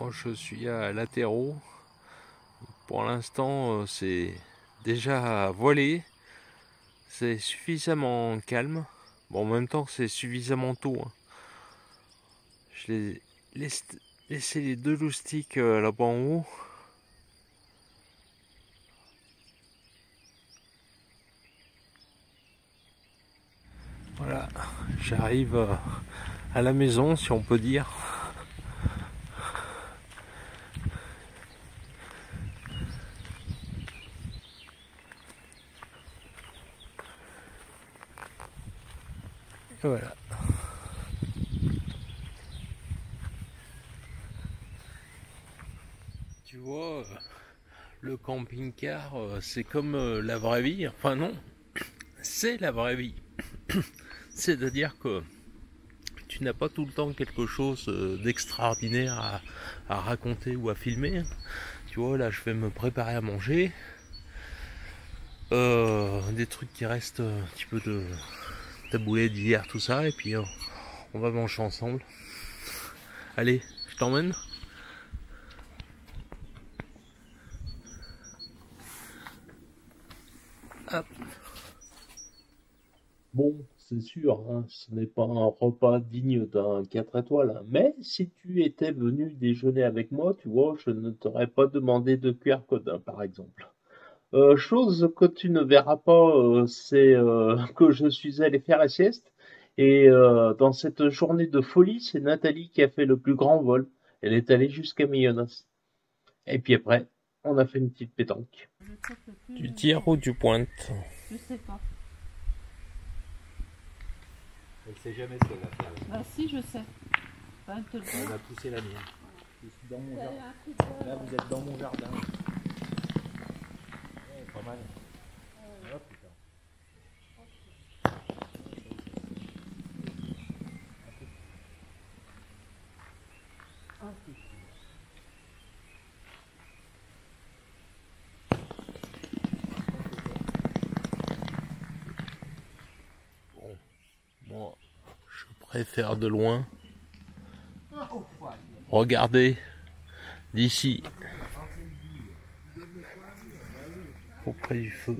Moi je suis à Latéraux. Pour l'instant c'est déjà voilé. C'est suffisamment calme. Bon, en même temps c'est suffisamment tôt, hein. Je l'ai laissé les deux loustiques là-bas en haut. Voilà, j'arrive à la maison si on peut dire. Et voilà. Tu vois, le camping-car, c'est comme la vraie vie. Enfin non, c'est la vraie vie. C'est-à-dire que tu n'as pas tout le temps quelque chose d'extraordinaire à raconter ou à filmer. Tu vois, là je vais me préparer à manger. Des trucs qui restent un petit peu de taboulé d'hier, tout ça, et puis on va manger ensemble. Allez, je t'emmène. Hop. Bon, c'est sûr, hein, ce n'est pas un repas digne d'un 4 étoiles, hein, mais si tu étais venu déjeuner avec moi, tu vois, je ne t'aurais pas demandé de QR code, hein, par exemple. Chose que tu ne verras pas, c'est que je suis allé faire la sieste. Et dans cette journée de folie, c'est Nathalie qui a fait le plus grand vol. Elle est allée jusqu'à Mykonos. Et puis après, on a fait une petite pétanque. Tu tires ou tu pointes? Je sais pas. Elle sait jamais ce qu'elle va faire. Bah si, je sais. Bah, te le Elle dire. va pousser la mienne. Je suis dans mon jardin. Là, vous êtes dans mon jardin. Ouais, pas mal. Oh putain. Bon, moi, je préfère de loin. Regardez, d'ici, auprès du feu.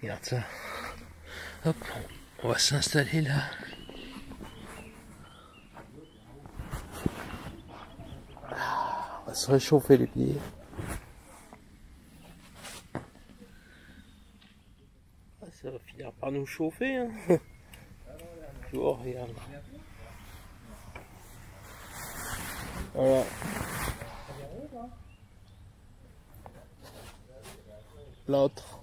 Regarde ça. Hop, on va s'installer là. On va se réchauffer les pieds. Ça va finir par nous chauffer, hein. Tu vois, regarde. Voilà. L'autre.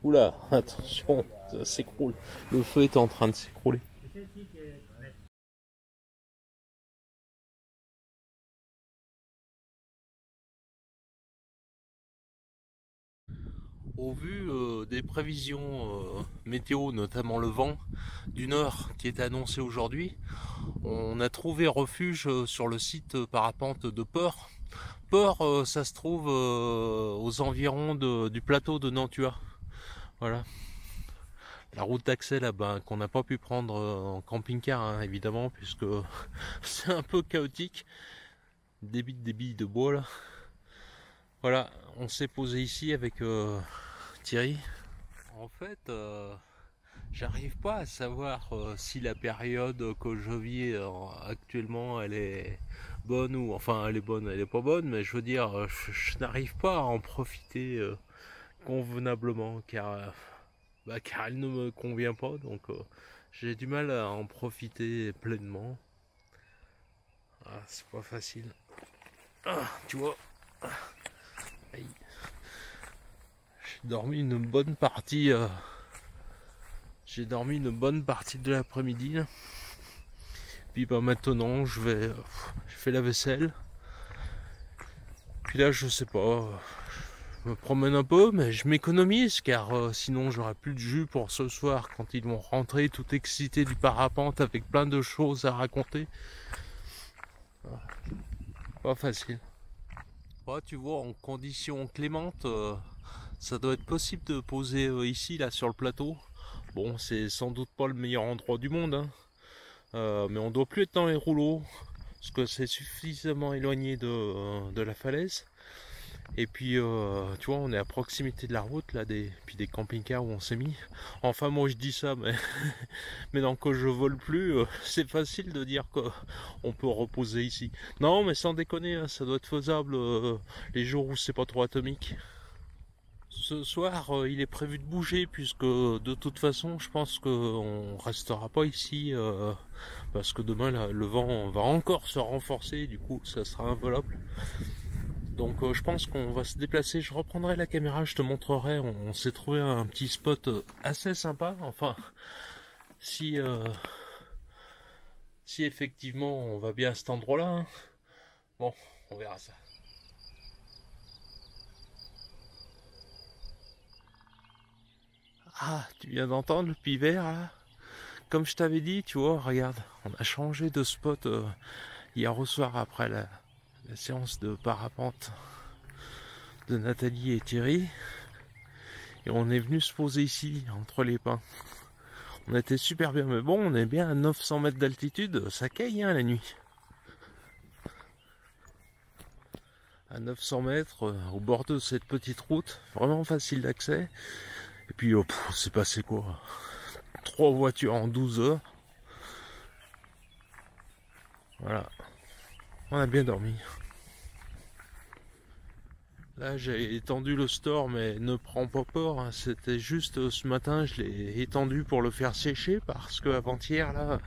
Oula, attention, ça s'écroule. Le feu est en train de s'écrouler. Au vu des prévisions météo, notamment le vent du nord qui est annoncé aujourd'hui, on a trouvé refuge sur le site parapente de Port. Port, ça se trouve aux environs du plateau de Nantua. Voilà. La route d'accès là-bas qu'on n'a pas pu prendre en camping-car, hein, évidemment, puisque c'est un peu chaotique. Des billes de bois là. Voilà, on s'est posé ici avec Thierry. En fait, j'arrive pas à savoir si la période que je vis actuellement elle est bonne ou enfin elle est bonne, elle est pas bonne, mais je veux dire, je n'arrive pas à en profiter convenablement car elle ne me convient pas, donc j'ai du mal à en profiter pleinement. Ah, c'est pas facile. Ah, tu vois. Aïe. J'ai dormi une bonne partie. J'ai dormi une bonne partie de l'après-midi. Puis bah maintenant je fais la vaisselle. Puis là je sais pas. Je me promène un peu, mais je m'économise car sinon j'aurai plus de jus pour ce soir quand ils vont rentrer tout excités du parapente avec plein de choses à raconter. Pas facile. Ouais, tu vois, en conditions clémentes, ça doit être possible de poser ici, là, sur le plateau. Bon, c'est sans doute pas le meilleur endroit du monde, hein. Mais on doit plus être dans les rouleaux. parce que c'est suffisamment éloigné de la falaise. Et puis tu vois, on est à proximité de la route là, puis des camping-cars où on s'est mis. Enfin moi je dis ça, mais maintenant que je vole plus, c'est facile de dire qu'on peut reposer ici. Non mais sans déconner, hein, ça doit être faisable les jours où c'est pas trop atomique. Ce soir il est prévu de bouger, puisque de toute façon je pense qu'on restera pas ici, parce que demain là, le vent va encore se renforcer, du coup ça sera involable. Donc je pense qu'on va se déplacer, je reprendrai la caméra, je te montrerai, on s'est trouvé un petit spot assez sympa, enfin si effectivement on va bien à cet endroit là, hein. Bon, on verra ça. Ah, tu viens d'entendre le pivert là? Comme je t'avais dit, tu vois, regarde, on a changé de spot hier au soir après la séance de parapente de Nathalie et Thierry, et on est venu se poser ici entre les pins. On était super bien, mais bon, on est bien à 900 mètres d'altitude, ça caille hein, la nuit. À 900 mètres, au bord de cette petite route, vraiment facile d'accès. Et puis c'est passé quoi, 3 voitures en 12 heures. Voilà, on a bien dormi. Là j'ai étendu le store, mais ne prends pas peur, hein. C'était juste ce matin je l'ai étendu pour le faire sécher, parce que avant-hier là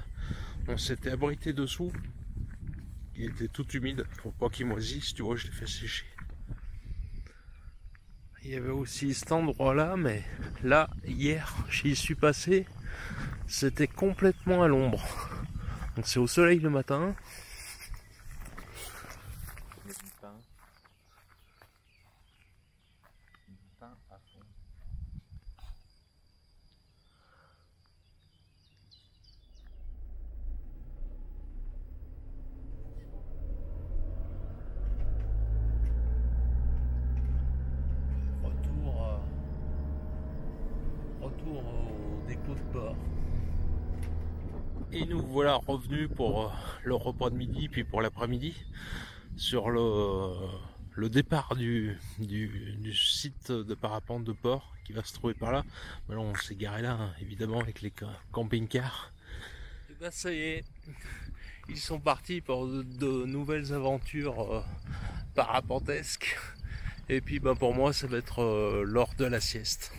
on s'était abrité dessous. Il était tout humide, faut pas qu'il moisisse, tu vois, je l'ai fait sécher. Il y avait aussi cet endroit là, mais là hier j'y suis passé, c'était complètement à l'ombre. Donc c'est au soleil le matin. À fond. Retour au dépôt de port. Et nous voilà revenus pour le repas de midi, puis pour l'après-midi, sur le départ du site de parapente de port qui va se trouver par là. Alors on s'est garé là, hein, évidemment, avec les camping-cars. Et ben ça y est, ils sont partis pour de nouvelles aventures parapentesques. Et puis ben, pour moi ça va être l'heure de la sieste.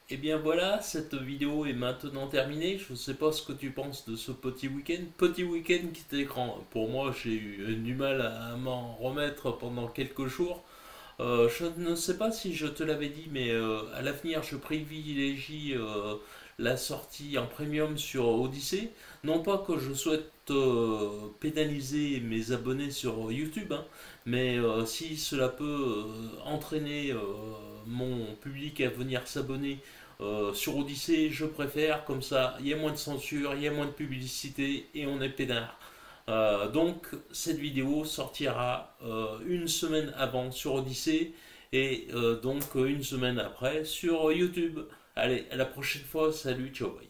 Et bien voilà, cette vidéo est maintenant terminée. Je ne sais pas ce que tu penses de ce petit week-end. Petit week-end qui était grand. Pour moi, j'ai eu du mal à m'en remettre pendant quelques jours. Je ne sais pas si je te l'avais dit, mais à l'avenir, je privilégie la sortie en premium sur Odyssée. Non pas que je souhaite pénaliser mes abonnés sur YouTube, hein, mais si cela peut entraîner mon public à venir s'abonner sur Odyssée, je préfère, comme ça il y a moins de censure, il y a moins de publicité et on est peinard. Donc cette vidéo sortira une semaine avant sur Odyssée et donc une semaine après sur YouTube. Allez, à la prochaine fois, salut, ciao, bye.